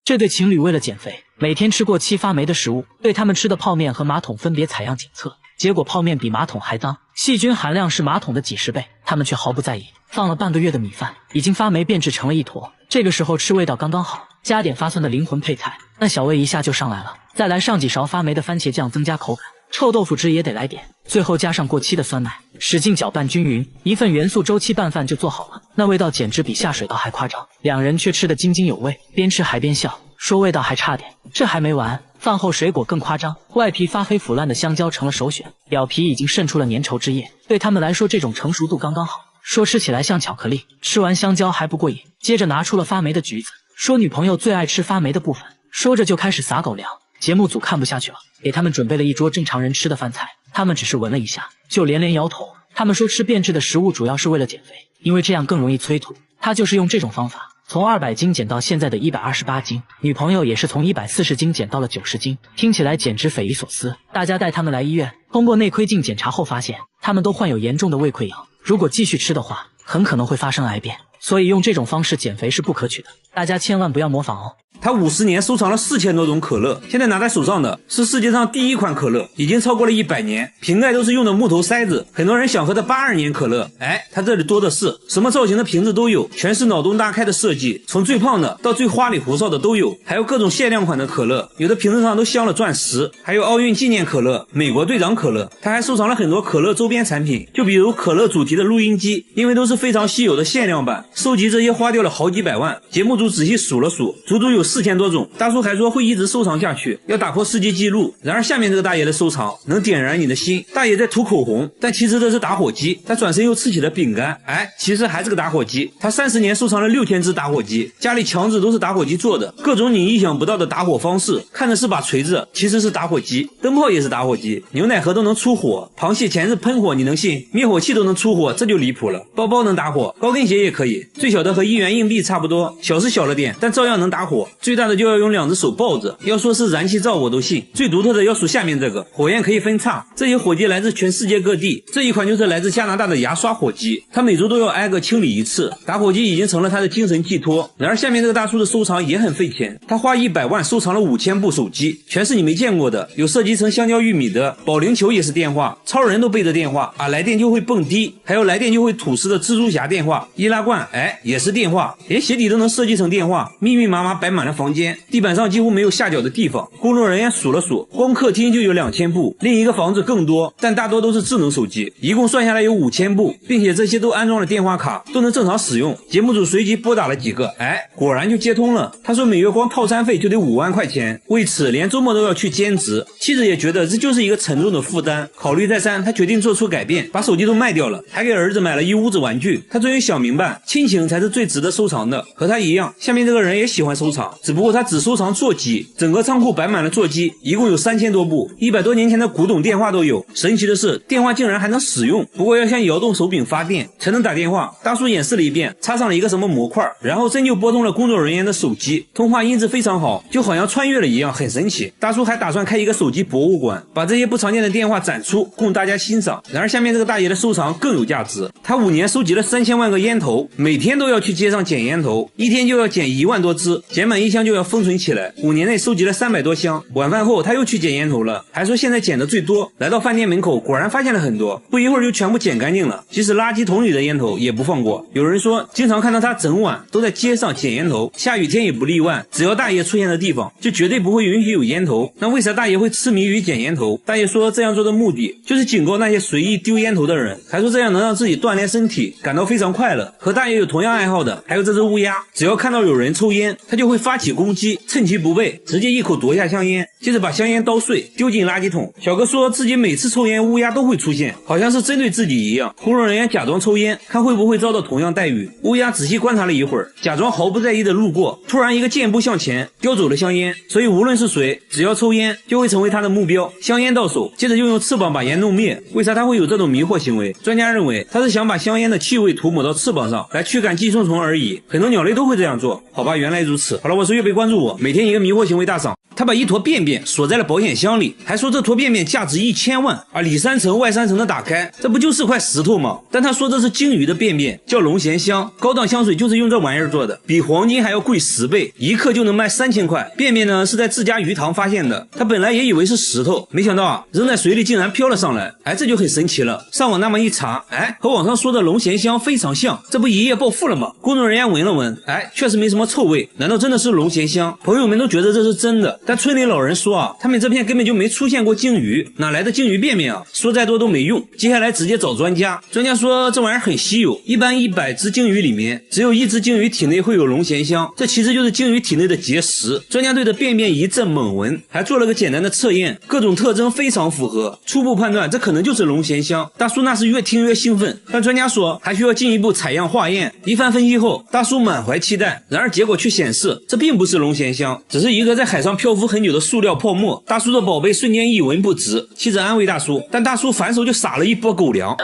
这对情侣为了减肥，每天吃过期发霉的食物，对他们吃的泡面和马桶分别采样检测，结果泡面比马桶还脏，细菌含量是马桶的几10倍，他们却毫不在意。放了半个月的米饭已经发霉变质成了一坨，这个时候吃味道刚刚好，加点发酸的灵魂配菜，那小味一下就上来了。再来上几勺发霉的番茄酱增加口感，臭豆腐汁也得来点，最后加上过期的酸奶，使劲搅拌均匀，一份元素周期拌饭就做好了。那味道简直比下水道还夸张，两人却吃得津津有味，边吃还边笑，说味道还差点。这还没完，饭后水果更夸张，外皮发黑腐烂的香蕉成了首选，表皮已经渗出了粘稠汁液，对他们来说这种成熟度刚刚好，说吃起来像巧克力。吃完香蕉还不过瘾，接着拿出了发霉的橘子，说女朋友最爱吃发霉的部分，说着就开始撒狗粮。节目组看不下去了，给他们准备了一桌正常人吃的饭菜，他们只是闻了一下就连连摇头。他们说吃变质的食物主要是为了减肥，因为这样更容易催吐。他就是用这种方法从200斤减到现在的128斤，女朋友也是从140斤减到了90斤，听起来简直匪夷所思。大家带他们来医院，通过内窥镜检查后发现，他们都患有严重的胃溃疡，如果继续吃的话，很可能会发生癌变，所以用这种方式减肥是不可取的，大家千万不要模仿哦。他50年收藏了4000多种可乐，现在拿在手上的是世界上第1款可乐，已经超过了100年，瓶盖都是用的木头塞子。很多人想喝的82年可乐，他这里多的是，什么造型的瓶子都有，全是脑洞大开的设计，从最胖的到最花里胡哨的都有，还有各种限量款的可乐，有的瓶子上都镶了钻石，还有奥运纪念可乐、美国队长可乐。他还收藏了很多可乐周边产品，就比如可乐主题的录音机，因为都是非常稀有的限量版，收集这些花掉了好几百万。节目组仔细数了数，足足有4000多种。大叔还说会一直收藏下去，要打破世界纪录。然而下面这个大爷的收藏能点燃你的心，大爷在涂口红，但其实这是打火机。他转身又吃起了饼干，其实还是个打火机。他30年收藏了6000只打火机，家里墙纸都是打火机做的，各种你意想不到的打火方式，看着是把锤子，其实是打火机。灯泡也是打火机，牛奶盒都能出火，螃蟹钳子喷火，你能信？灭火器都能出火，这就离谱了。包包能打火，高跟鞋也可以，最小的和1元硬币差不多，小是小了点，但照样能打火。最大的就要用2只手抱着，要说是燃气灶我都信。最独特的要数下面这个，火焰可以分叉，这些火机来自全世界各地，这一款就是来自加拿大的牙刷火机，他每周都要挨个清理一次，打火机已经成了他的精神寄托。然而下面这个大叔的收藏也很费钱，他花100万收藏了5000部手机，全是你没见过的，有设计成香蕉玉米的，保龄球也是电话，超人都背着电话来电就会蹦迪，还有来电就会吐丝的蜘蛛侠电话，易拉罐也是电话，连鞋底都能设计成电话，密密麻麻摆满了房间，地板上几乎没有下脚的地方。工作人员数了数，光客厅就有2000部，另一个房子更多，但大多都是智能手机，一共算下来有5000部，并且这些都安装了电话卡，都能正常使用。节目组随即拨打了几个，果然就接通了。他说每月光套餐费就得5万块钱，为此连周末都要去兼职。妻子也觉得这就是一个沉重的负担，考虑再三，他决定做出改变，把手机都卖掉了，还给儿子买了一屋子玩具。他终于想明白，亲情才是最值得收藏的。和他一样，下面这个人也喜欢收藏，只不过他只收藏座机，整个仓库摆满了座机，一共有3000多部，100多年前的古董电话都有。神奇的是，电话竟然还能使用，不过要像摇动手柄发电才能打电话。大叔演示了一遍，插上了一个什么模块，然后真就拨通了工作人员的手机，通话音质非常好，就好像穿越了一样，很神奇。大叔还打算开一个手机博物馆，把这些不常见的电话展出，供大家欣赏。然而下面这个大爷的收藏更有价值，他5年收集了3000万个烟头，每天都要去街上捡烟头，一天就要捡1万多支，捡满1箱就要封存起来。5年内收集了300多箱，晚饭后他又去捡烟头了，还说现在捡的最多。来到饭店门口，果然发现了很多，不一会儿就全部捡干净了，即使垃圾桶里的烟头也不放过。有人说经常看到他整晚都在街上捡烟头，下雨天也不例外，只要大爷出现的地方就绝对不会允许有烟头。那为啥大爷会痴迷于捡烟头？大爷说这样做的目的就是警告那些随意丢烟头的人，还说这样能让自己锻炼身体，感到非常快乐。和大爷有同样爱好的还有这只乌鸦，只要看到有人抽烟，他就会发起攻击，趁其不备直接一口夺下香烟，接着把香烟捣碎丢进垃圾桶。小哥说自己每次抽烟乌鸦都会出现，好像是针对自己一样。工作人员假装抽烟，看会不会遭到同样待遇。乌鸦仔细观察了一会儿，假装毫不在意的路过，突然一个箭步向前叼走了香烟，所以无论是谁只要抽烟就会成为他的目标。香烟到手，接着又用翅膀把烟弄灭。为啥他会有这种迷惑行为？专家认为他是想把香烟的气味涂抹到翅膀上来驱赶寄生虫而已，很多鸟类都会这样做。好吧，原来如此。好了，我是是越被关注我，每天一个迷惑行为大赏。他把一坨便便锁在了保险箱里，还说这坨便便价值1000万啊，里3层外3层的打开，这不就是块石头吗？但他说这是鲸鱼的便便，叫龙涎香，高档香水就是用这玩意儿做的，比黄金还要贵10倍，一克就能卖3000块。便便呢是在自家鱼塘发现的，他本来也以为是石头，没想到啊扔在水里竟然飘了上来，这就很神奇了。上网那么一查，和网上说的龙涎香非常像，这不一夜暴富了吗？工作人员闻了闻，确实没什么臭味，难道真的是龙涎香？朋友们都觉得这是真的，但村里老人说啊，他们这片根本就没出现过鲸鱼，哪来的鲸鱼便便啊？说再多都没用，接下来直接找专家。专家说这玩意儿很稀有，一般100只鲸鱼里面只有1只鲸鱼体内会有龙涎香，这其实就是鲸鱼体内的结石。专家对着便便一阵猛闻，还做了个简单的测验，各种特征非常符合，初步判断这可能就是龙涎香。大叔那是越听越兴奋，但专家说还需要进一步采样化验。一番分析后，大叔满怀期待，然而结果却显示这并不是龙涎香，只是一个在海上漂浮很久的塑料泡沫。大叔的宝贝瞬间一文不值，妻子安慰大叔，但大叔反手就撒了一波狗粮，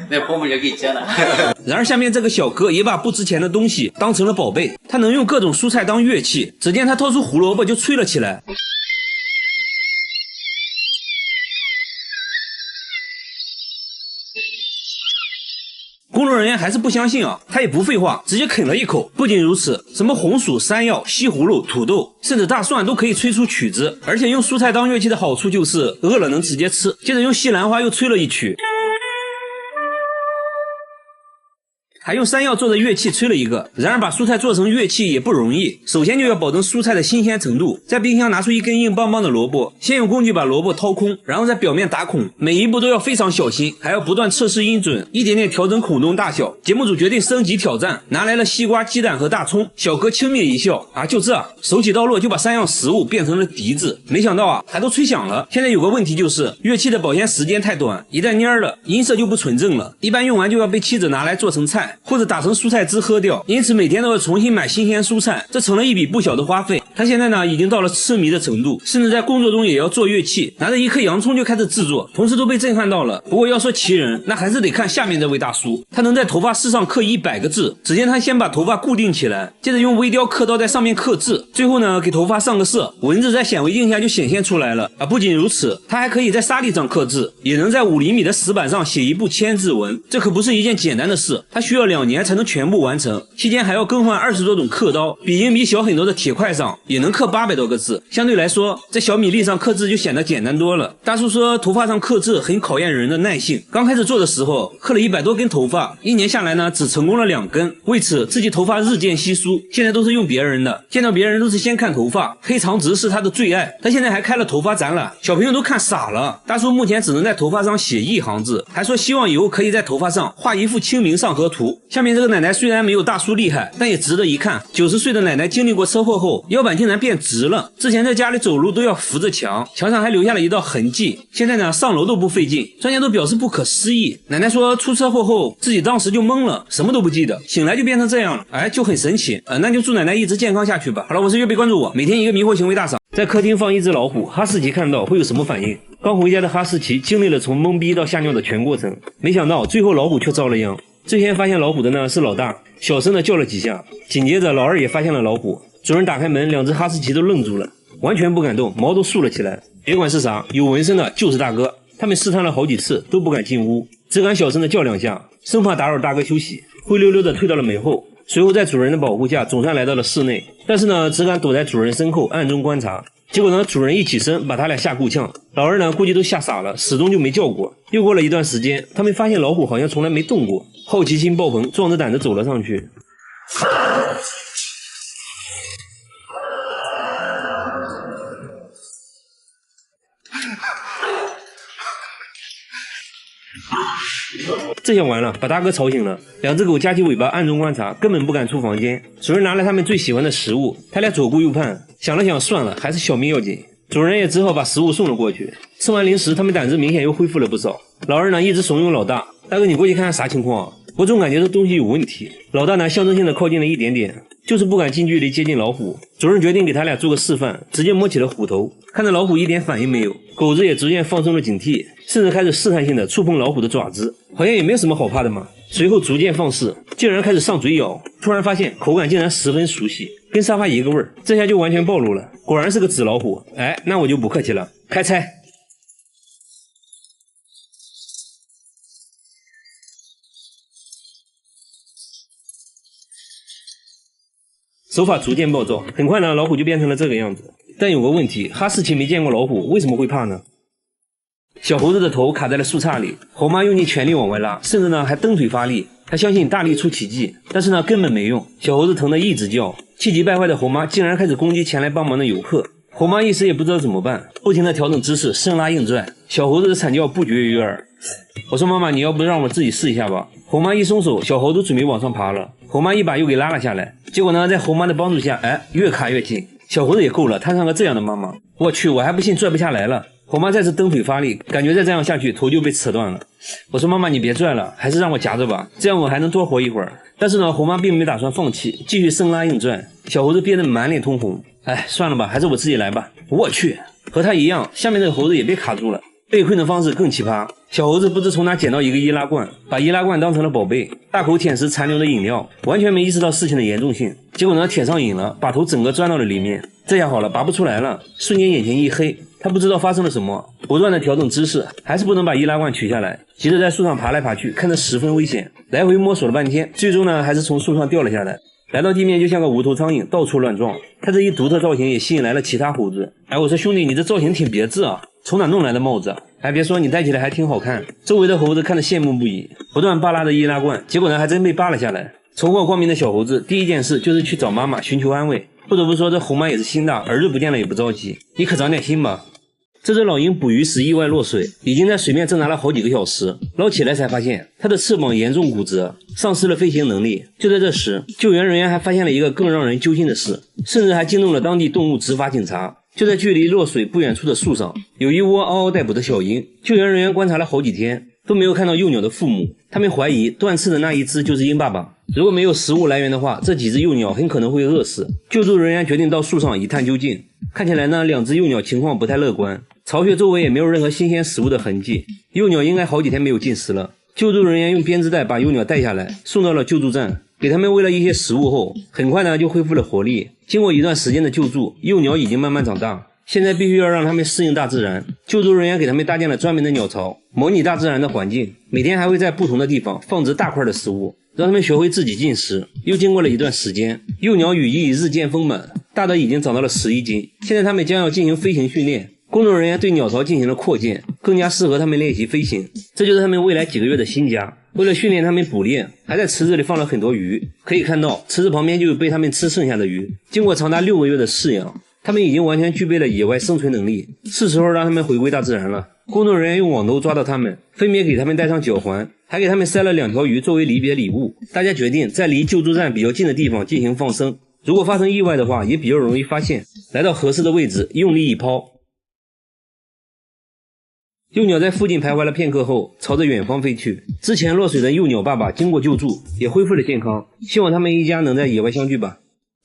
那泡沫就给接了。然而下面这个小哥也把不值钱的东西当成了宝贝，他能用各种蔬菜当乐器，只见他掏出胡萝卜就吹了起来。工作人员还是不相信啊，他也不废话，直接啃了一口。不仅如此，什么红薯、山药、西葫芦、土豆，甚至大蒜都可以吹出曲子。而且用蔬菜当乐器的好处就是饿了能直接吃。接着用西兰花又吹了一曲，还用山药做的乐器吹了一个。然而把蔬菜做成乐器也不容易，首先就要保证蔬菜的新鲜程度。在冰箱拿出一根硬邦邦的萝卜，先用工具把萝卜掏空，然后在表面打孔，每一步都要非常小心，还要不断测试音准，一点点调整孔洞大小。节目组决定升级挑战，拿来了西瓜、鸡蛋和大葱。小哥轻蔑一笑，就这，手起刀落就把3样食物变成了笛子。没想到还都吹响了。现在有个问题就是，乐器的保鲜时间太短，一旦蔫了，音色就不纯正了，一般用完就要被妻子拿来做成菜，或者打成蔬菜汁喝掉，因此每天都要重新买新鲜蔬菜，这成了一笔不小的花费。他现在呢已经到了痴迷的程度，甚至在工作中也要做乐器，拿着一颗洋葱就开始制作，同事都被震撼到了。不过要说奇人，那还是得看下面这位大叔，他能在头发丝上刻100个字。只见他先把头发固定起来，接着用微雕刻刀在上面刻字，最后呢给头发上个色，文字在显微镜下就显现出来了。不仅如此，他还可以在沙地上刻字，也能在5厘米的石板上写一部千字文，这可不是一件简单的事，他需要2年才能全部完成，期间还要更换20多种刻刀，比硬币小很多的铁块上也能刻800多个字，相对来说在小米粒上刻字就显得简单多了。大叔说头发上刻字很考验人的耐性，刚开始做的时候刻了100多根头发，1年下来呢只成功了2根，为此自己头发日渐稀疏，现在都是用别人的，见到别人都是先看头发，黑长直是他的最爱。他现在还开了头发展览，小朋友都看傻了。大叔目前只能在头发上写1行字，还说希望以后可以在头发上画一幅清明上河图。下面这个奶奶虽然没有大叔厉害，但也值得一看。90岁的奶奶经历过车祸后，腰板竟然变直了，之前在家里走路都要扶着墙，墙上还留下了一道痕迹，现在呢上楼都不费劲，专家都表示不可思议。奶奶说出车祸后自己当时就懵了，什么都不记得，醒来就变成这样了，就很神奇。那就祝奶奶一直健康下去吧。好了，我是岳贝，关注我，每天一个迷惑行为大赏。在客厅放一只老虎，哈士奇看到会有什么反应？刚回家的哈士奇经历了从懵逼到吓尿的全过程，没想到最后老虎却遭了殃。最先发现老虎的呢是老大，小声的叫了几下，紧接着老二也发现了老虎。主人打开门，2只哈士奇都愣住了，完全不敢动，毛都竖了起来。别管是啥，有纹身的就是大哥。他们试探了好几次都不敢进屋，只敢小声的叫2下，生怕打扰大哥休息，灰溜溜的退到了门后。随后在主人的保护下总算来到了室内，但是呢只敢躲在主人身后暗中观察。结果呢主人一起身把他俩吓够呛，老二呢估计都吓傻了，始终就没叫过。又过了一段时间，他们发现老虎好像从来没动过，好奇心爆棚，壮着胆子走了上去。这下完了，把大哥吵醒了。2只狗夹起尾巴暗中观察，根本不敢出房间。主人拿来他们最喜欢的食物，他俩左顾右盼，想了想算了，还是小命要紧。主人也只好把食物送了过去。吃完零食，他们胆子明显又恢复了不少。老二呢一直怂恿老大，大哥你过去看看啥情况啊？我总感觉这东西有问题。老大呢象征性的靠近了一点点，就是不敢近距离接近老虎。主人决定给他俩做个示范，直接摸起了虎头，看着老虎一点反应没有，狗子也逐渐放松了警惕，甚至开始试探性的触碰老虎的爪子，好像也没有什么好怕的嘛。随后逐渐放肆，竟然开始上嘴咬，突然发现口感竟然十分熟悉，跟沙发一个味儿，这下就完全暴露了，果然是个纸老虎。哎，那我就不客气了，开拆。手法逐渐暴躁，很快呢，老虎就变成了这个样子。但有个问题，哈士奇没见过老虎，为什么会怕呢？小猴子的头卡在了树杈里，猴妈用尽全力往外拉，甚至呢还蹬腿发力。他相信大力出奇迹，但是呢根本没用。小猴子疼得一直叫，气急败坏的猴妈竟然开始攻击前来帮忙的游客。猴妈一时也不知道怎么办，不停地调整姿势，生拉硬拽。小猴子的惨叫不绝于耳。我说妈妈，你要不让我自己试一下吧？猴妈一松手，小猴子准备往上爬了，猴妈一把又给拉了下来。结果呢，在猴妈的帮助下，哎，越卡越紧。小猴子也够了，摊上个这样的妈妈，我去，我还不信拽不下来了。猴妈再次蹬腿发力，感觉再这样下去头就被扯断了。我说妈妈，你别拽了，还是让我夹着吧，这样我还能多活一会儿。但是呢，猴妈并没打算放弃，继续生拉硬拽。小猴子憋得满脸通红，哎，算了吧，还是我自己来吧。我去，和他一样，下面这个猴子也被卡住了。被困的方式更奇葩，小猴子不知从哪捡到一个易拉罐，把易拉罐当成了宝贝，大口舔食残留的饮料，完全没意识到事情的严重性。结果呢，舔上瘾了，把头整个钻到了里面。这下好了，拔不出来了，瞬间眼前一黑，他不知道发生了什么，不断的调整姿势，还是不能把易拉罐取下来，急着在树上爬来爬去，看着十分危险，来回摸索了半天，最终呢还是从树上掉了下来，来到地面就像个无头苍蝇，到处乱撞。他这一独特造型也吸引来了其他猴子。哎，我说兄弟，你这造型挺别致啊，从哪弄来的帽子啊？还别说，你戴起来还挺好看。周围的猴子看得羡慕不已，不断扒拉着易拉罐，结果呢还真被扒了下来。重获光明的小猴子第一件事就是去找妈妈寻求安慰。不得不说，这猴妈也是心大，儿子不见了也不着急，你可长点心吧。这只老鹰捕鱼时意外落水，已经在水面挣扎了好几个小时，捞起来才发现它的翅膀严重骨折，丧失了飞行能力。就在这时，救援人员还发现了一个更让人揪心的事，甚至还惊动了当地动物执法警察。就在距离落水不远处的树上，有一窝嗷嗷待哺的小鹰，救援人员观察了好几天都没有看到幼鸟的父母，他们怀疑断翅的那一只就是鹰爸爸。如果没有食物来源的话，这几只幼鸟很可能会饿死。救助人员决定到树上一探究竟，看起来呢，两只幼鸟情况不太乐观，巢穴周围也没有任何新鲜食物的痕迹，幼鸟应该好几天没有进食了。救助人员用编织袋把幼鸟带下来，送到了救助站，给他们喂了一些食物后，很快呢就恢复了活力。经过一段时间的救助，幼鸟已经慢慢长大，现在必须要让他们适应大自然。救助人员给他们搭建了专门的鸟巢，模拟大自然的环境，每天还会在不同的地方放置大块的食物，让他们学会自己进食。又经过了一段时间，幼鸟羽翼日渐丰满，大的已经长到了11斤，现在他们将要进行飞行训练。工作人员对鸟巢进行了扩建，更加适合他们练习飞行，这就是他们未来几个月的新家。为了训练他们捕猎，还在池子里放了很多鱼，可以看到池子旁边就有被他们吃剩下的鱼。经过长达6个月的饲养，他们已经完全具备了野外生存能力，是时候让他们回归大自然了。工作人员用网兜抓到他们，分别给他们戴上脚环，还给他们塞了2条鱼作为离别礼物。大家决定在离救助站比较近的地方进行放生，如果发生意外的话也比较容易发现。来到合适的位置，用力一抛，幼鸟在附近徘徊了片刻后，朝着远方飞去。之前落水的幼鸟爸爸经过救助，也恢复了健康，希望他们一家能在野外相聚吧。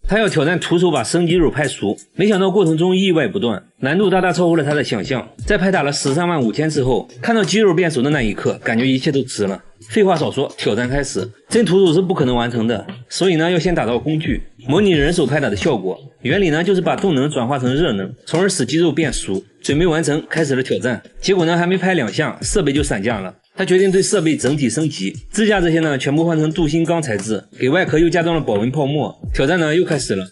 他要挑战徒手把生鸡肉拍熟，没想到过程中意外不断，难度大大超乎了他的想象。在拍打了13万5千次后，看到鸡肉变熟的那一刻，感觉一切都值了。废话少说，挑战开始。真徒手是不可能完成的，所以呢要先打造工具，模拟人手拍打的效果。原理呢就是把动能转化成热能，从而使鸡肉变熟。准备完成，开始了挑战。结果呢还没拍2下，设备就散架了。他决定对设备整体升级，支架这些呢全部换成镀锌钢材质，给外壳又加装了保温泡沫。挑战呢又开始了。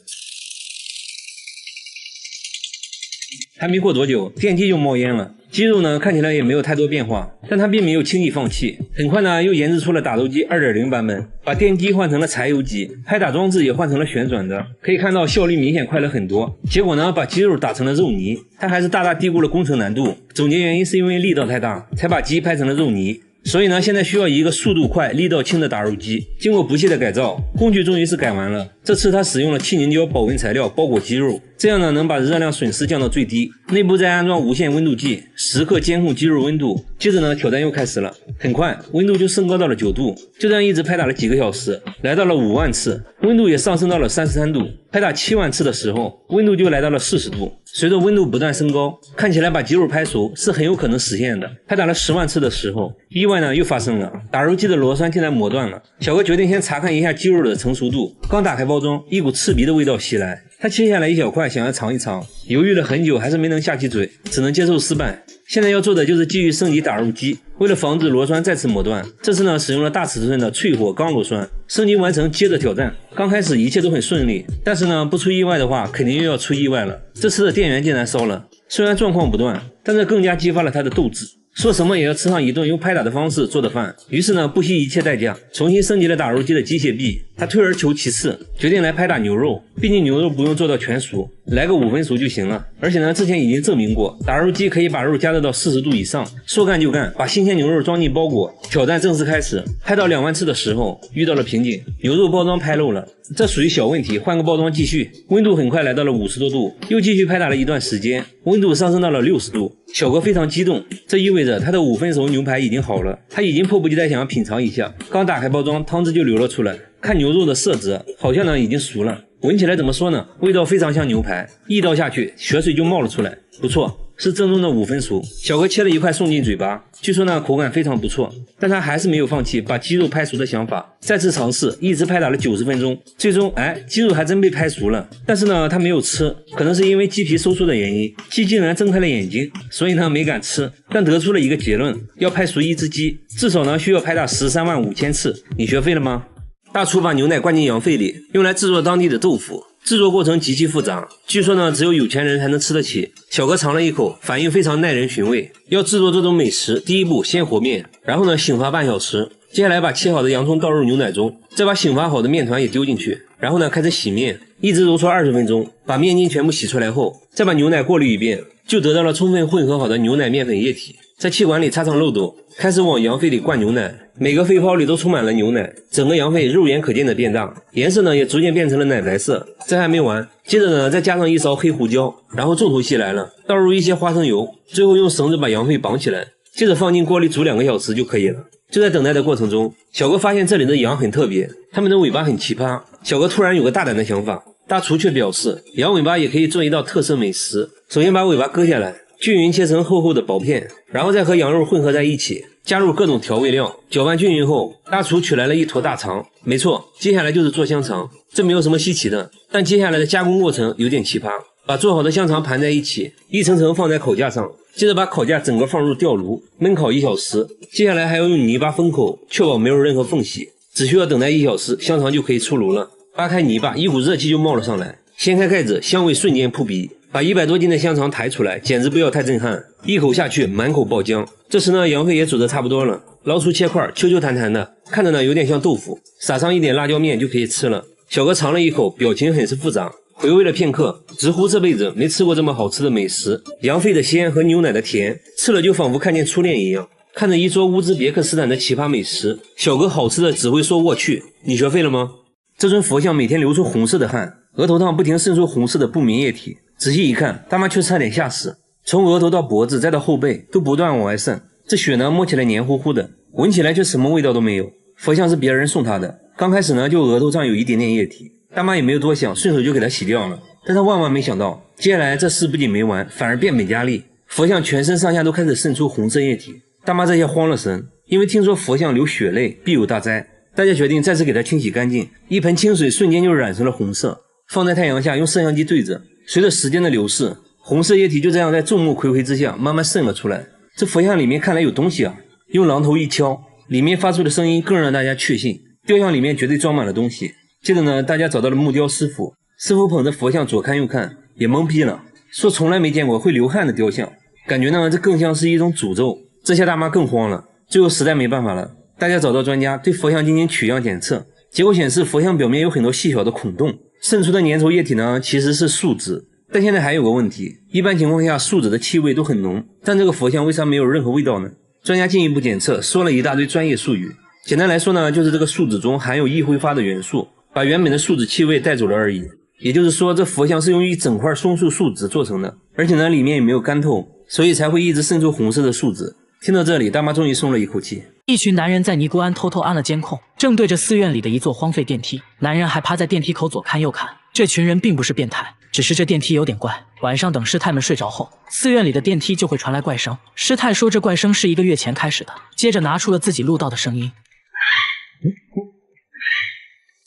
还没过多久，电机就冒烟了。鸡肉呢看起来也没有太多变化，但他并没有轻易放弃。很快呢又研制出了打斗机 2.0 版本，把电机换成了柴油机，拍打装置也换成了旋转的，可以看到效率明显快了很多。结果呢把鸡肉打成了肉泥，他还是大大低估了工程难度。总结原因是因为力道太大，才把鸡拍成了肉泥。所以呢现在需要一个速度快力道轻的打肉机。经过不懈的改造，工具终于是改完了。这次他使用了气凝胶保温材料包裹鸡肉，这样呢能把热量损失降到最低。内部再安装无线温度计，时刻监控鸡肉温度。接着呢挑战又开始了，很快温度就升高到了9度，就这样一直拍打了几个小时，来到了5万次，温度也上升到了33度。拍打7万次的时候，温度就来到了40度。随着温度不断升高，看起来把肌肉拍熟是很有可能实现的。拍打了10万次的时候，意外呢又发生了，打肉机的螺栓竟然磨断了。小哥决定先查看一下鸡肉的成熟度，刚打开包装，一股刺鼻的味道袭来。他切下来一小块，想要尝一尝，犹豫了很久，还是没能下起嘴，只能接受失败。现在要做的就是继续升级打肉机，为了防止螺栓再次磨断，这次呢使用了大尺寸的淬火钢螺栓。升级完成，接着挑战。刚开始一切都很顺利，但是呢不出意外的话，肯定又要出意外了。这次的电源竟然烧了，虽然状况不断，但这更加激发了他的斗志。说什么也要吃上一顿用拍打的方式做的饭，于是呢不惜一切代价重新升级了打肉机的机械臂。他退而求其次，决定来拍打牛肉，毕竟牛肉不用做到全熟，来个5分熟就行了。而且呢之前已经证明过，打肉机可以把肉加热到40度以上，说干就干，把新鲜牛肉装进包裹。挑战正式开始，拍到2万次的时候遇到了瓶颈，牛肉包装拍漏了，这属于小问题，换个包装继续。温度很快来到了50多度，又继续拍打了一段时间，温度上升到了60度。小哥非常激动，这意味着他的5分熟牛排已经好了，他已经迫不及待想要品尝一下。刚打开包装，汤汁就流了出来，看牛肉的色泽，好像呢已经熟了。闻起来怎么说呢？味道非常像牛排，一刀下去，血水就冒了出来，不错。是正宗的5分熟。小哥切了一块送进嘴巴，据说呢口感非常不错，但他还是没有放弃把鸡肉拍熟的想法，再次尝试，一直拍打了90分钟，最终鸡肉还真被拍熟了。但是呢他没有吃，可能是因为鸡皮收缩的原因，鸡竟然睁开了眼睛，所以呢没敢吃，但得出了一个结论，要拍熟一只鸡，至少呢需要拍打13万5千次。你学会了吗？大厨把牛奶灌进羊肺里，用来制作当地的豆腐。制作过程极其复杂，据说呢只有有钱人才能吃得起。小哥尝了一口，反应非常耐人寻味。要制作这种美食，第一步先和面，然后呢醒发半小时，接下来把切好的洋葱倒入牛奶中，再把醒发好的面团也丢进去，然后呢开始洗面，一直揉搓20分钟，把面筋全部洗出来后，再把牛奶过滤一遍，就得到了充分混合好的牛奶面粉液体。在气管里插上漏斗，开始往羊肺里灌牛奶，每个肺泡里都充满了牛奶，整个羊肺肉眼可见的变大，颜色呢也逐渐变成了奶白色。这还没完，接着呢再加上一勺黑胡椒，然后重头戏来了，倒入一些花生油，最后用绳子把羊肺绑起来，接着放进锅里煮2个小时就可以了。就在等待的过程中，小哥发现这里的羊很特别，它们的尾巴很奇葩。小哥突然有个大胆的想法，大厨却表示羊尾巴也可以做一道特色美食。首先把尾巴割下来，均匀切成厚厚的薄片，然后再和羊肉混合在一起，加入各种调味料，搅拌均匀后，大厨取来了一坨大肠。没错，接下来就是做香肠，这没有什么稀奇的，但接下来的加工过程有点奇葩。把做好的香肠盘在一起，一层层放在烤架上，接着把烤架整个放入吊炉焖烤1小时，接下来还要用泥巴封口，确保没有任何缝隙。只需要等待1小时，香肠就可以出炉了。扒开泥巴，一股热气就冒了上来，掀开盖子，香味瞬间扑鼻。把100多斤的香肠抬出来，简直不要太震撼，一口下去满口爆浆。这时呢羊肺也煮得差不多了，捞出切块，Q Q弹弹的，看着呢有点像豆腐，撒上一点辣椒面就可以吃了。小哥尝了一口，表情很是复杂，回味了片刻，直呼这辈子没吃过这么好吃的美食。羊肺的鲜和牛奶的甜，吃了就仿佛看见初恋一样。看着一桌乌兹别克斯坦的奇葩美食，小哥好吃的只会说我去。你学会了吗？这尊佛像每天流出红色的汗，额头上不停渗出红色的不明液体，仔细一看，大妈却差点吓死，从额头到脖子再到后背都不断往外渗，这血呢摸起来黏糊糊的，闻起来却什么味道都没有。佛像是别人送她的，刚开始呢就额头上有一点点液体，大妈也没有多想，顺手就给她洗掉了。但她万万没想到，接下来这事不仅没完，反而变本加厉，佛像全身上下都开始渗出红色液体。大妈这下慌了神，因为听说佛像流血泪必有大灾，大家决定再次给它清洗干净，一盆清水瞬间就染成了红色，放在太阳下用摄像机对着，随着时间的流逝，红色液体就这样在众目睽睽之下慢慢渗了出来。这佛像里面看来有东西啊，用榔头一敲，里面发出的声音更让大家确信雕像里面绝对装满了东西。接着呢大家找到了木雕师傅，师傅捧着佛像左看右看，也懵逼了，说从来没见过会流汗的雕像，感觉呢这更像是一种诅咒。这下大妈更慌了，最后实在没办法了，大家找到专家对佛像进行取样检测，结果显示佛像表面有很多细小的孔洞，渗出的粘稠液体呢其实是树脂。但现在还有个问题，一般情况下树脂的气味都很浓，但这个佛像为啥没有任何味道呢？专家进一步检测，说了一大堆专业术语，简单来说呢就是这个树脂中含有易挥发的元素，把原本的树脂气味带走了而已。也就是说这佛像是用一整块松树树脂做成的，而且呢里面也没有干透，所以才会一直渗出红色的树脂。听到这里，大妈终于松了一口气。一群男人在尼姑庵偷偷安了监控，正对着寺院里的一座荒废电梯，男人还趴在电梯口左看右看。这群人并不是变态，只是这电梯有点怪，晚上等师太们睡着后，寺院里的电梯就会传来怪声。师太说这怪声是1个月前开始的，接着拿出了自己录到的声音。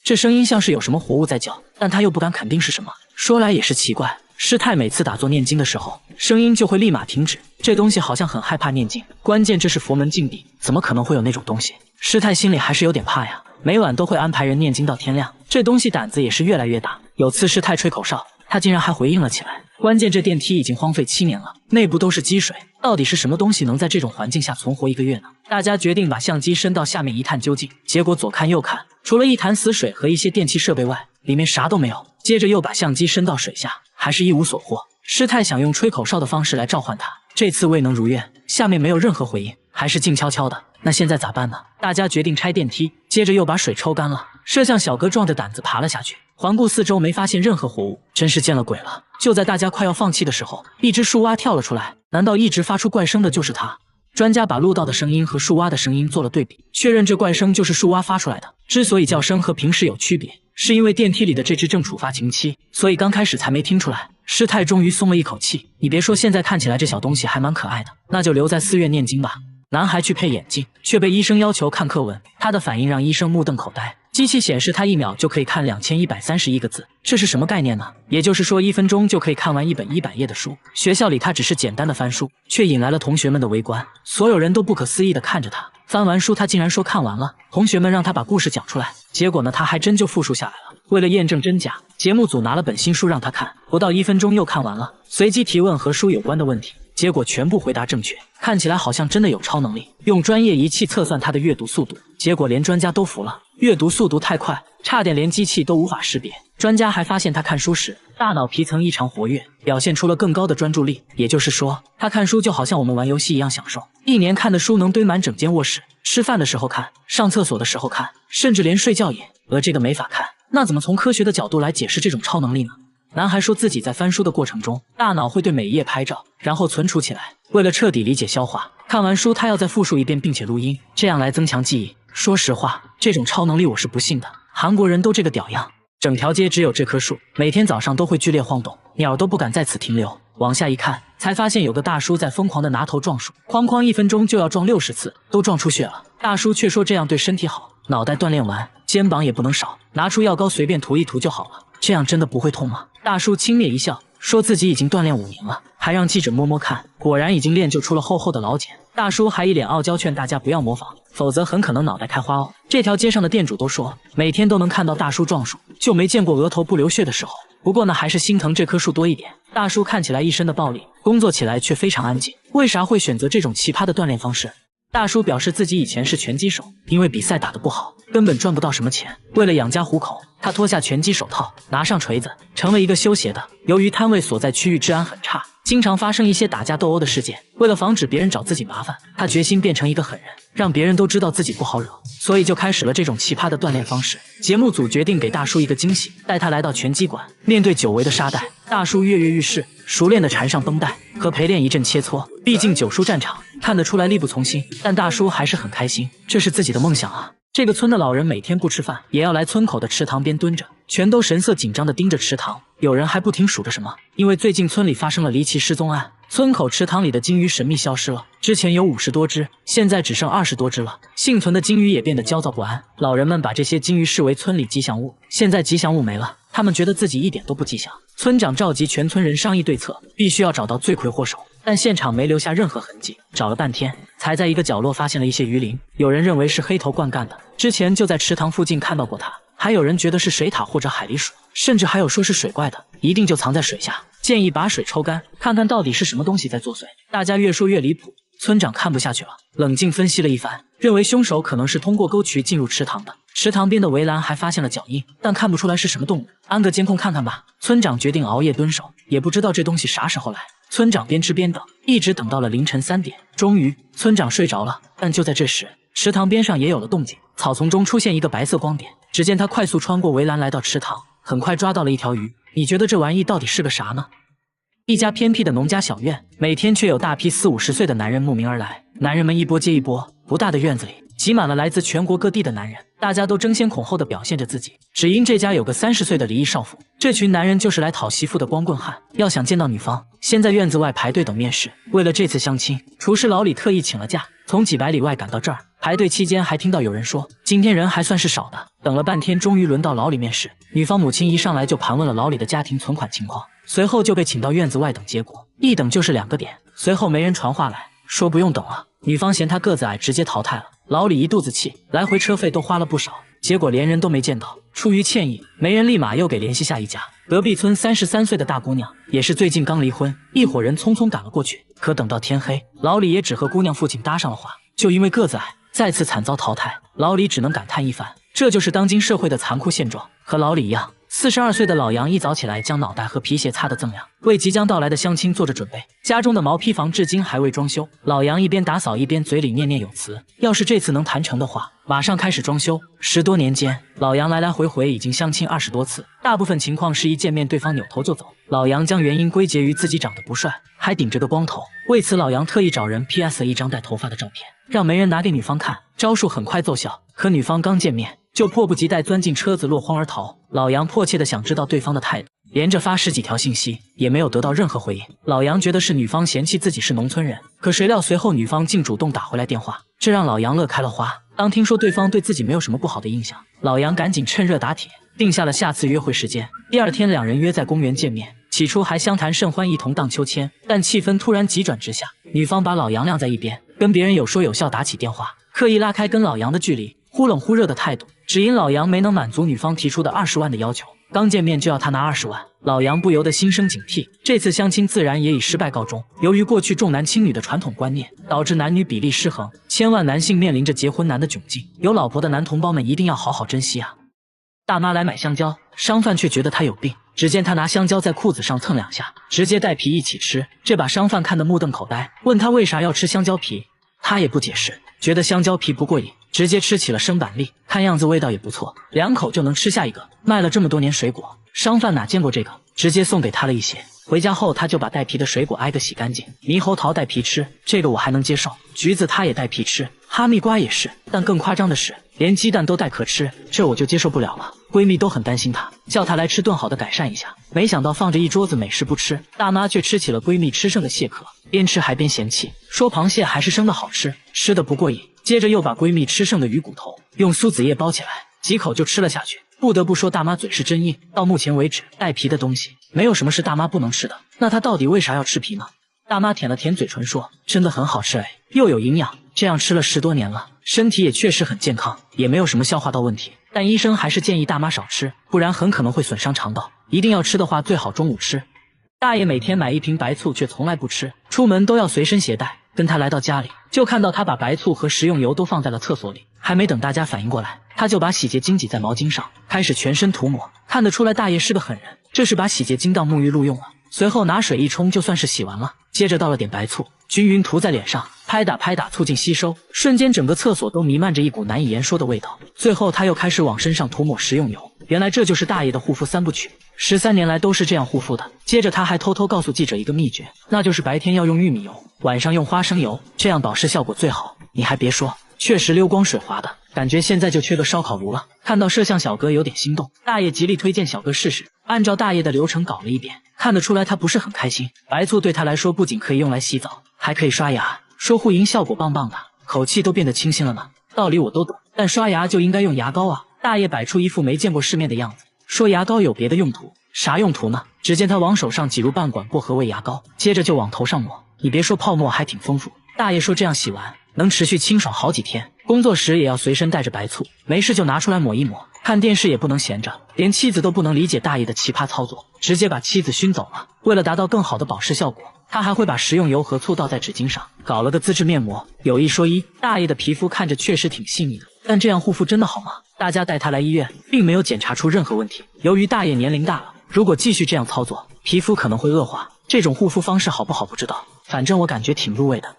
这声音像是有什么活物在叫，但他又不敢肯定是什么。说来也是奇怪，师太每次打坐念经的时候，声音就会立马停止。这东西好像很害怕念经，关键这是佛门禁地，怎么可能会有那种东西？师太心里还是有点怕呀。每晚都会安排人念经到天亮，这东西胆子也是越来越大。有次师太吹口哨，他竟然还回应了起来。关键这电梯已经荒废7年了，内部都是积水，到底是什么东西能在这种环境下存活1个月呢？大家决定把相机伸到下面一探究竟，结果左看右看，除了一潭死水和一些电器设备外，里面啥都没有。接着又把相机伸到水下，还是一无所获。师太想用吹口哨的方式来召唤他，这次未能如愿，下面没有任何回应，还是静悄悄的。那现在咋办呢？大家决定拆电梯，接着又把水抽干了。摄像小哥壮着胆子爬了下去，环顾四周没发现任何活物，真是见了鬼了。就在大家快要放弃的时候，一只树蛙跳了出来，难道一直发出怪声的就是它？专家把录到的声音和树蛙的声音做了对比，确认这怪声就是树蛙发出来的。之所以叫声和平时有区别，是因为电梯里的这只正处发情期，所以刚开始才没听出来。师太终于松了一口气，你别说，现在看起来这小东西还蛮可爱的，那就留在寺院念经吧。男孩去配眼镜，却被医生要求看课文，他的反应让医生目瞪口呆。机器显示他1秒就可以看2131个字，这是什么概念呢？也就是说1分钟就可以看完一本100页的书。学校里他只是简单的翻书，却引来了同学们的围观，所有人都不可思议地看着他。翻完书他竟然说看完了，同学们让他把故事讲出来，结果呢他还真就复述下来了。为了验证真假，节目组拿了本新书让他看，不到1分钟又看完了，随机提问和书有关的问题，结果全部回答正确，看起来好像真的有超能力。用专业仪器测算他的阅读速度，结果连专家都服了，阅读速度太快，差点连机器都无法识别。专家还发现他看书时大脑皮层异常活跃，表现出了更高的专注力，也就是说他看书就好像我们玩游戏一样享受。1年看的书能堆满整间卧室，吃饭的时候看，上厕所的时候看，甚至连睡觉也。而这个没法看，那怎么从科学的角度来解释这种超能力呢？男孩说自己在翻书的过程中，大脑会对每一页拍照，然后存储起来。为了彻底理解消化，看完书他要再复述一遍并且录音，这样来增强记忆。说实话，这种超能力我是不信的，韩国人都这个屌样。整条街只有这棵树，每天早上都会剧烈晃动，鸟都不敢在此停留。往下一看，才发现有个大叔在疯狂的拿头撞树，哐哐1分钟就要撞60次，都撞出血了。大叔却说这样对身体好，脑袋锻炼完，肩膀也不能少，拿出药膏随便涂一涂就好了。这样真的不会痛吗？大叔轻蔑一笑，说自己已经锻炼5年了，还让记者摸摸看，果然已经练就出了厚厚的老茧。大叔还一脸傲娇，劝大家不要模仿，否则很可能脑袋开花哦。这条街上的店主都说，每天都能看到大叔撞树，就没见过额头不流血的时候。不过呢，还是心疼这棵树多一点。大叔看起来一身的暴力，工作起来却非常安静，为啥会选择这种奇葩的锻炼方式？大叔表示自己以前是拳击手，因为比赛打得不好，根本赚不到什么钱。为了养家糊口，他脱下拳击手套，拿上锤子，成了一个修鞋的。由于摊位所在区域治安很差，经常发生一些打架斗殴的事件。为了防止别人找自己麻烦，他决心变成一个狠人，让别人都知道自己不好惹，所以就开始了这种奇葩的锻炼方式。节目组决定给大叔一个惊喜，带他来到拳击馆，面对久违的沙袋，大叔跃跃欲试，熟练地缠上绷带，和陪练一阵切磋。毕竟9叔战场，看得出来力不从心，但大叔还是很开心，这是自己的梦想啊。这个村的老人每天不吃饭，也要来村口的池塘边蹲着，全都神色紧张地盯着池塘。有人还不停数着什么，因为最近村里发生了离奇失踪案，村口池塘里的金鱼神秘消失了，之前有50多只，现在只剩20多只了。幸存的金鱼也变得焦躁不安，老人们把这些金鱼视为村里吉祥物，现在吉祥物没了，他们觉得自己一点都不吉祥。村长召集全村人商议对策，必须要找到罪魁祸首，但现场没留下任何痕迹，找了半天才在一个角落发现了一些鱼鳞，有人认为是黑头鹳干的，之前就在池塘附近看到过它，还有人觉得是水獭或者海狸鼠，甚至还有说是水怪的，一定就藏在水下，建议把水抽干，看看到底是什么东西在作祟。大家越说越离谱，村长看不下去了，冷静分析了一番，认为凶手可能是通过沟渠进入池塘的。池塘边的围栏还发现了脚印，但看不出来是什么动物，安个监控看看吧。村长决定熬夜蹲守，也不知道这东西啥时候来。村长边吃边等，一直等到了凌晨3点，终于村长睡着了。但就在这时，池塘边上也有了动静，草丛中出现一个白色光点，只见他快速穿过围栏来到池塘，很快抓到了一条鱼。你觉得这玩意到底是个啥呢？一家偏僻的农家小院，每天却有大批40、50岁的男人慕名而来。男人们一波接一波，不大的院子里挤满了来自全国各地的男人，大家都争先恐后的表现着自己，只因这家有个30岁的离异少妇。这群男人就是来讨媳妇的光棍汉，要想见到女方，先在院子外排队等面试。为了这次相亲，厨师老李特意请了假，从几百里外赶到这儿。排队期间还听到有人说，今天人还算是少的。等了半天，终于轮到老李面试。女方母亲一上来就盘问了老李的家庭存款情况，随后就被请到院子外等结果，一等就是2个点。随后没人传话来说不用等了，女方嫌他个子矮，直接淘汰了。老李一肚子气，来回车费都花了不少，结果连人都没见到。出于歉意，媒人立马又给联系下一家。隔壁村33岁的大姑娘，也是最近刚离婚，一伙人匆匆赶了过去。可等到天黑，老李也只和姑娘父亲搭上了话，就因为个子矮，再次惨遭淘汰。老李只能感叹一番，这就是当今社会的残酷现状。和老李一样，42岁的老杨一早起来，将脑袋和皮鞋擦得锃亮，为即将到来的相亲做着准备。家中的毛坯房至今还未装修，老杨一边打扫一边嘴里念念有词，要是这次能谈成的话，马上开始装修。10多年间，老杨来来回回已经相亲20多次，大部分情况是一见面对方扭头就走。老杨将原因归结于自己长得不帅，还顶着个光头。为此，老杨特意找人 PS 了一张带头发的照片，让媒人拿给女方看。招数很快奏效，可女方刚见面就迫不及待钻进车子落荒而逃。老杨迫切地想知道对方的态度，连着发10几条信息也没有得到任何回应。老杨觉得是女方嫌弃自己是农村人，可谁料随后女方竟主动打回来电话，这让老杨乐开了花。当听说对方对自己没有什么不好的印象，老杨赶紧趁热打铁，定下了下次约会时间。第2天，2人约在公园见面，起初还相谈甚欢，一同荡秋千，但气氛突然急转直下。女方把老杨晾在一边，跟别人有说有笑打起电话，刻意拉开跟老杨的距离，忽冷忽热的态度，只因老杨没能满足女方提出的20万的要求，刚见面就要他拿20万，老杨不由得心生警惕。这次相亲自然也以失败告终。由于过去重男轻女的传统观念，导致男女比例失衡，千万男性面临着结婚难的窘境，有老婆的男同胞们一定要好好珍惜啊！大妈来买香蕉，商贩却觉得他有病，只见他拿香蕉在裤子上蹭2下，直接带皮一起吃，这把商贩看得目瞪口呆，问他为啥要吃香蕉皮，他也不解释，觉得香蕉皮不过瘾，直接吃起了生板栗，看样子味道也不错，2口就能吃下一个。卖了这么多年水果，商贩哪见过这个，直接送给他了一些。回家后，他就把带皮的水果挨个洗干净。猕猴桃带皮吃，这个我还能接受；橘子他也带皮吃，哈密瓜也是。但更夸张的是，连鸡蛋都带壳吃，这我就接受不了了。闺蜜都很担心她，叫她来吃顿好的改善一下。没想到放着一桌子美食不吃，大妈却吃起了闺蜜吃剩的蟹壳，边吃还边嫌弃，说螃蟹还是生的好吃，吃的不过瘾。接着又把闺蜜吃剩的鱼骨头用苏子叶包起来，几口就吃了下去。不得不说，大妈嘴是真硬。到目前为止，带皮的东西没有什么是大妈不能吃的。那她到底为啥要吃皮呢？大妈舔了舔嘴唇说：“真的很好吃哎，又有营养，这样吃了10多年了，身体也确实很健康，也没有什么消化道问题。但医生还是建议大妈少吃，不然很可能会损伤肠道。一定要吃的话，最好中午吃。”大爷每天买1瓶白醋，却从来不吃，出门都要随身携带。跟他来到家里，就看到他把白醋和食用油都放在了厕所里。还没等大家反应过来，他就把洗洁精挤在毛巾上，开始全身涂抹。看得出来大爷是个狠人，这是把洗洁精当沐浴露用了。随后拿水一冲，就算是洗完了。接着倒了点白醋，均匀涂在脸上，拍打拍打，促进吸收。瞬间整个厕所都弥漫着一股难以言说的味道。最后他又开始往身上涂抹食用油。原来这就是大爷的护肤3部曲，13年来都是这样护肤的。接着他还偷偷告诉记者一个秘诀，那就是白天要用玉米油，晚上用花生油，这样保湿效果最好。你还别说，确实溜光水滑的，感觉现在就缺个烧烤炉了。看到摄像小哥有点心动，大爷极力推荐小哥试试。按照大爷的流程搞了一遍，看得出来他不是很开心。白醋对他来说不仅可以用来洗澡，还可以刷牙，说护龈效果棒棒的，口气都变得清新了呢。道理我都懂，但刷牙就应该用牙膏啊。大爷摆出一副没见过世面的样子，说牙膏有别的用途。啥用途呢？只见他往手上挤入半管薄荷味牙膏，接着就往头上抹。你别说，泡沫还挺丰富。大爷说这样洗完能持续清爽好几天，工作时也要随身带着白醋，没事就拿出来抹一抹。看电视也不能闲着，连妻子都不能理解大爷的奇葩操作，直接把妻子熏走了。为了达到更好的保湿效果，他还会把食用油和醋倒在纸巾上，搞了个自制面膜。有一说一，大爷的皮肤看着确实挺细腻的，但这样护肤真的好吗？大家带他来医院，并没有检查出任何问题。由于大爷年龄大了，如果继续这样操作，皮肤可能会恶化。这种护肤方式好不好不知道，反正我感觉挺入味的。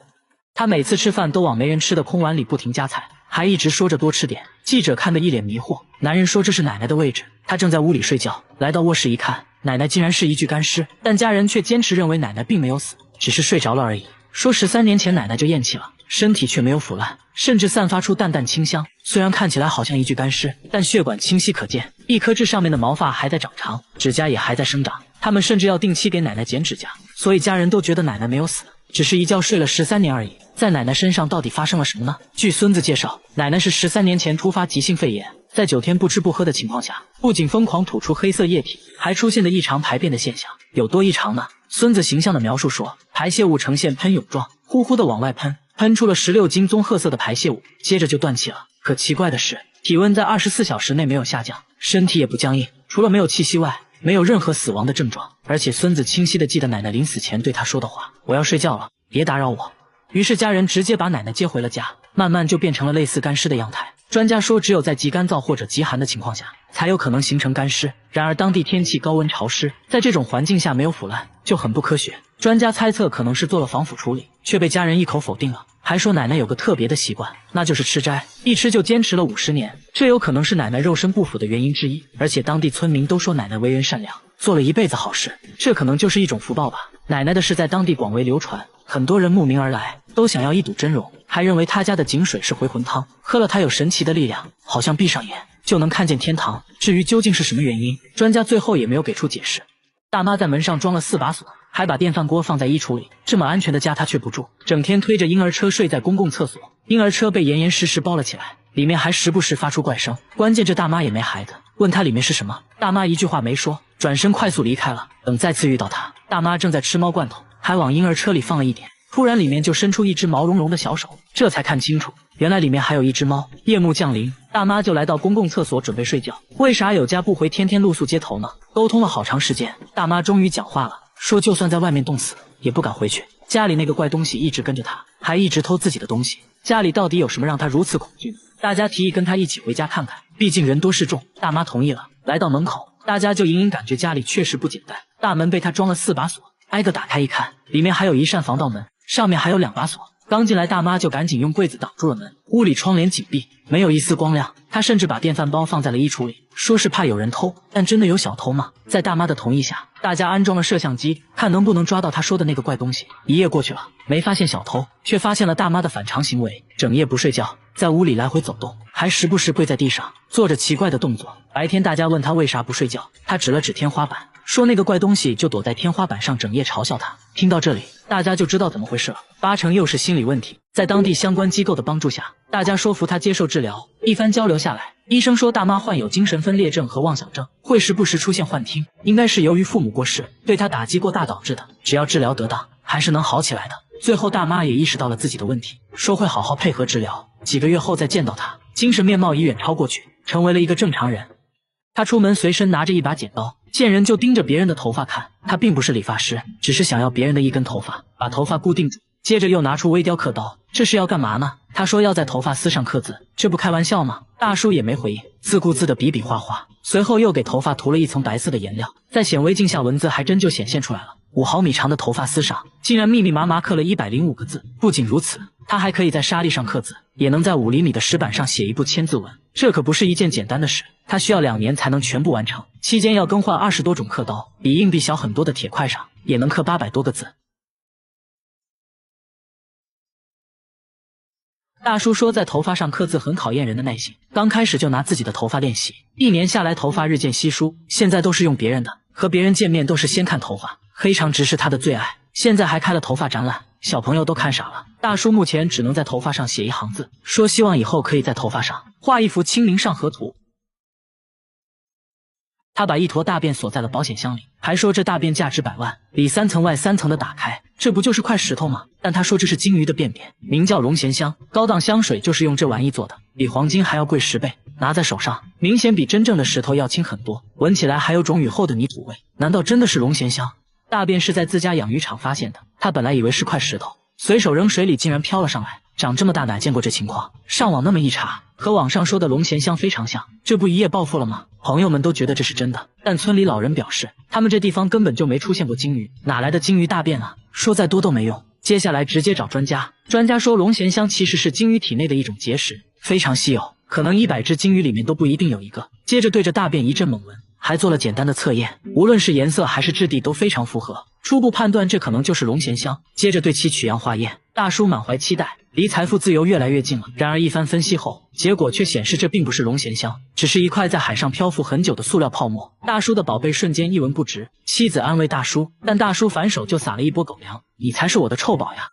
他每次吃饭都往没人吃的空碗里不停夹菜，还一直说着多吃点。记者看得一脸迷惑。男人说这是奶奶的位置，他正在屋里睡觉。来到卧室一看，奶奶竟然是一具干尸，但家人却坚持认为奶奶并没有死，只是睡着了而已。说13年前奶奶就咽气了，身体却没有腐烂，甚至散发出淡淡清香。虽然看起来好像一具干尸，但血管清晰可见，一颗痣上面的毛发还在长长，指甲也还在生长。他们甚至要定期给奶奶剪指甲，所以家人都觉得奶奶没有死，只是一觉睡了13年而已。在奶奶身上到底发生了什么呢？据孙子介绍，奶奶是13年前突发急性肺炎，在9天不吃不喝的情况下，不仅疯狂吐出黑色液体，还出现了异常排便的现象。有多异常呢？孙子形象的描述说，排泄物呈现喷涌状，呼呼的往外喷，喷出了16斤棕褐色的排泄物，接着就断气了。可奇怪的是，体温在24小时内没有下降，身体也不僵硬，除了没有气息外，没有任何死亡的症状。而且孙子清晰地记得奶奶临死前对他说的话：我要睡觉了，别打扰我。于是家人直接把奶奶接回了家，慢慢就变成了类似干尸的样态。专家说，只有在极干燥或者极寒的情况下，才有可能形成干尸。然而当地天气高温潮湿，在这种环境下没有腐烂，就很不科学。专家猜测可能是做了防腐处理，却被家人一口否定了。还说奶奶有个特别的习惯，那就是吃斋，一吃就坚持了50年，这有可能是奶奶肉身不腐的原因之一。而且当地村民都说奶奶为人善良，做了一辈子好事，这可能就是一种福报吧。奶奶的事在当地广为流传，很多人慕名而来，都想要一睹真容，还认为他家的井水是回魂汤，喝了它有神奇的力量，好像闭上眼就能看见天堂。至于究竟是什么原因，专家最后也没有给出解释。大妈在门上装了4把锁，还把电饭锅放在衣橱里，这么安全的家她却不住，整天推着婴儿车睡在公共厕所，婴儿车被严严实实包了起来，里面还时不时发出怪声。关键这大妈也没孩子，问她里面是什么，大妈一句话没说，转身快速离开了。等再次遇到她，大妈正在吃猫罐头，还往婴儿车里放了一点，突然里面就伸出一只毛茸茸的小手，这才看清楚，原来里面还有一只猫。夜幕降临，大妈就来到公共厕所准备睡觉。为啥有家不回，天天露宿街头呢？沟通了好长时间，大妈终于讲话了，说就算在外面冻死也不敢回去，家里那个怪东西一直跟着她，还一直偷自己的东西，家里到底有什么让她如此恐惧呢？大家提议跟她一起回家看看，毕竟人多势众。大妈同意了。来到门口，大家就隐隐感觉家里确实不简单。大门被她装了4把锁，挨个打开一看，里面还有一扇防盗门，上面还有2把锁。刚进来，大妈就赶紧用柜子挡住了门，屋里窗帘紧闭，没有一丝光亮。她甚至把电饭煲放在了衣橱里，说是怕有人偷，但真的有小偷吗？在大妈的同意下，大家安装了摄像机，看能不能抓到她说的那个怪东西。一夜过去了，没发现小偷，却发现了大妈的反常行为，整夜不睡觉，在屋里来回走动，还时不时跪在地上做着奇怪的动作。白天大家问她为啥不睡觉，她指了指天花板，说那个怪东西就躲在天花板上，整夜嘲笑她。听到这里，大家就知道怎么回事了，8成又是心理问题。在当地相关机构的帮助下，大家说服她接受治疗。一番交流下来，医生说大妈患有精神分裂症和妄想症，会时不时出现幻听，应该是由于父母过世对她打击过大导致的，只要治疗得当，还是能好起来的。最后大妈也意识到了自己的问题，说会好好配合治疗，几个月后再见到她，精神面貌已远超过去，成为了一个正常人。她出门随身拿着一把剪刀，见人就盯着别人的头发看。她并不是理发师，只是想要别人的一根头发，把头发固定住，接着又拿出微雕刻刀，这是要干嘛呢？她说要在头发丝上刻字，这不开玩笑吗？大叔也没回应，自顾自的比比划划，随后又给头发涂了一层白色的颜料，在显微镜下文字还真就显现出来了。5毫米长的头发丝上竟然密密麻麻刻了105个字。不仅如此，他还可以在沙砾上刻字，也能在5厘米的石板上写一部千字文，这可不是一件简单的事，他需要2年才能全部完成，期间要更换20多种刻刀，比硬币小很多的铁块上也能刻800多个字。大叔说在头发上刻字很考验人的耐心，刚开始就拿自己的头发练习，1年下来头发日渐稀疏，现在都是用别人的，和别人见面都是先看头发，黑长直是他的最爱，现在还开了头发展览，小朋友都看傻了。大叔目前只能在头发上写1行字，说希望以后可以在头发上画一幅清明上河图。他把一坨大便锁在了保险箱里，还说这大便价值100万，里3层外3层的打开，这不就是块石头吗？但他说这是金鱼的便便，名叫龙涎香，高档香水就是用这玩意做的，比黄金还要贵10倍，拿在手上明显比真正的石头要轻很多，闻起来还有种雨后的泥土味。难道真的是龙涎香？大便是在自家养鱼场发现的，他本来以为是块石头，随手扔水里竟然飘了上来，长这么大哪见过这情况？上网那么一查，和网上说的龙涎香非常像，这不一夜暴富了吗？朋友们都觉得这是真的，但村里老人表示，他们这地方根本就没出现过金鱼，哪来的金鱼大便啊？说再多都没用。接下来直接找专家，专家说龙涎香其实是金鱼体内的一种结石，非常稀有，可能100只金鱼里面都不一定有一个。接着对着大便一阵猛闻，还做了简单的测验，无论是颜色还是质地都非常符合，初步判断这可能就是龙涎香。接着对其取样化验，大叔满怀期待，离财富自由越来越近了。然而一番分析后，结果却显示这并不是龙涎香，只是一块在海上漂浮很久的塑料泡沫。大叔的宝贝瞬间一文不值，妻子安慰大叔，但大叔反手就撒了一波狗粮：“你才是我的臭宝呀！”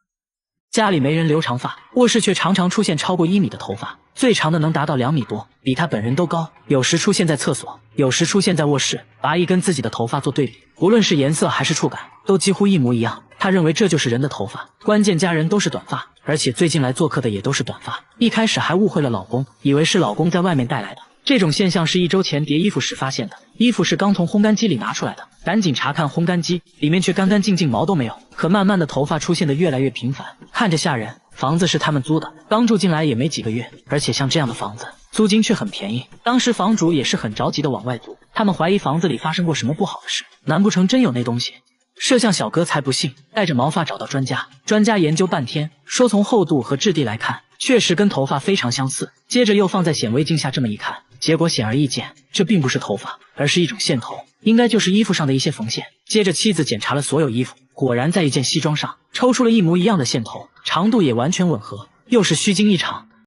家里没人留长发，卧室却常常出现超过1米的头发，最长的能达到2米多，比他本人都高。有时出现在厕所，有时出现在卧室，拔一根自己的头发做对比，无论是颜色还是触感，都几乎一模一样。他认为这就是人的头发，关键家人都是短发，而且最近来做客的也都是短发。一开始还误会了老公，以为是老公在外面带来的。这种现象是1周前叠衣服时发现的，衣服是刚从烘干机里拿出来的，赶紧查看烘干机，里面却干干净净，毛都没有。可慢慢的头发出现的越来越频繁，看着吓人。房子是他们租的，刚住进来也没几个月，而且像这样的房子租金却很便宜。当时房主也是很着急的往外租，他们怀疑房子里发生过什么不好的事，难不成真有那东西？摄像小哥才不信，带着毛发找到专家，专家研究半天，说从厚度和质地来看，确实跟头发非常相似。接着又放在显微镜下这么一看，结果显而易见，这并不是头发，而是一种线头，应该就是衣服上的一些缝线。接着妻子检查了所有衣服，果然在一件西装上抽出了一模一样的线头，长度也完全吻合，又是虚惊一场。